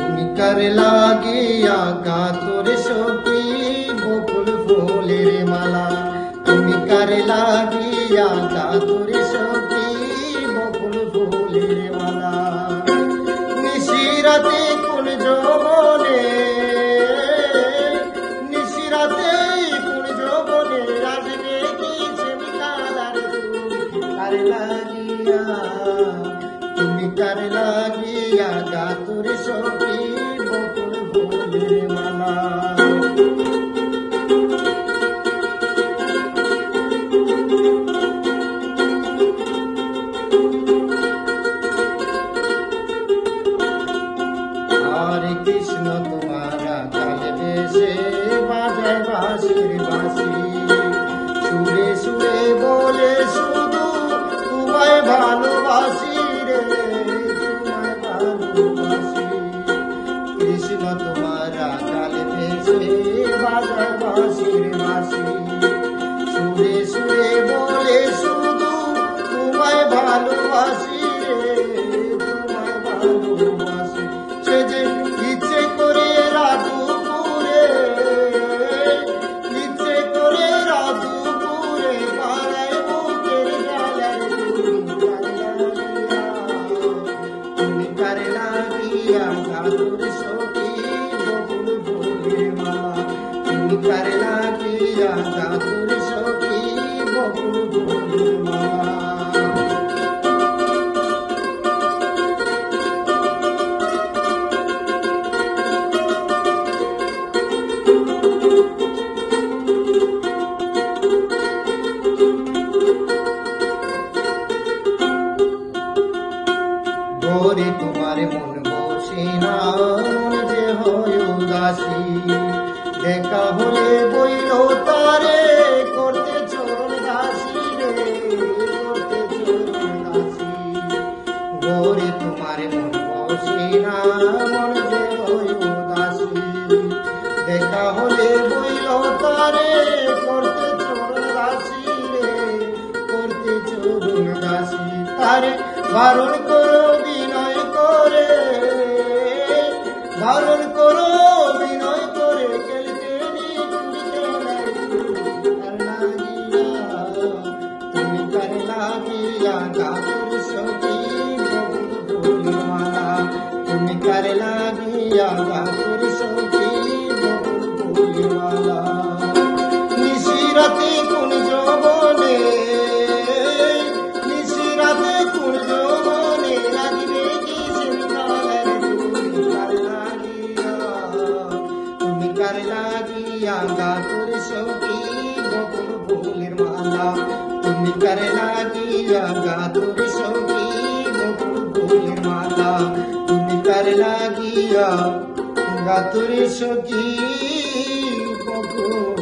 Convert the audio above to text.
তুমি কার লাগিয়া কাতর সখী বকুল ফুলের মালা, তুমি কার লাগিয়া কাতর সখী বকুল ফুলের মালা। নিশিরাতে কোন যৌবনে, নিশিরাতে কোন যৌবনে আসবে কি কাদার, কার লাগিয়া তুমি কার লাগিয়া কাতর সখী বকুল ফুলের মালা। হরে কৃষ্ণ তোমারা কালে বেশে বাজায় বাঁশির বাঁশি, সুরে সুরে বলে শুধু তোমায় ভালোবাসি রে, তোমায় ভালোবাসি। কৃষ্ণ তোমারা কালে বেশে বাজায় বাঁশির বাঁশি, সুরে সুরে বলে শুধু তোমায় ভালোবাসি রে, তোমায় ভালোবাসি। সে যে ইচ্ছে করে রাধুপুরে, ইচ্ছে করে রাধুপুরে পাড়ায় বুকের জ্বালার, তুমি কার লাগিয়া কাতর সখী বকুল ফুলের মালা, তুমি কার লাগিয়া কাতর সখী বকুল ফুলের মালা। ওরে তোমার মন বসে না, মন যে হয় উদাসী, দেখা হলে বইল তারে করতে চরণ দাসী রে, করতে চরণ দাসী। ওরে তোমার মন বসে না, মন যে হয় উদাসী, দেখা হলে বইল তারে করতে চরণ দাসী রে, করতে চরণ দাসী। তারে বারণ করো বিনয় করে, বারণ করো বিনয় করে, খেলতে তুমি কার লাগিয়া কাতর সখী বকুল ফুলের মালা, তুমি কার লাগিয়া কাতর সখী বকুল ফুলের মালা। নিশিরাতে কোন যৌবনে, নিশিরাতে কোন যৌবনে লাগবে কি কাদার, তুমি কার লাগিয়া কাতর সখী বকুল ফুলের মালা, তুমি কার লাগিয়া কাতর সখী বকুল ফুলের মালা, তুমি কার লাগিয়া কাতর সখী বকুল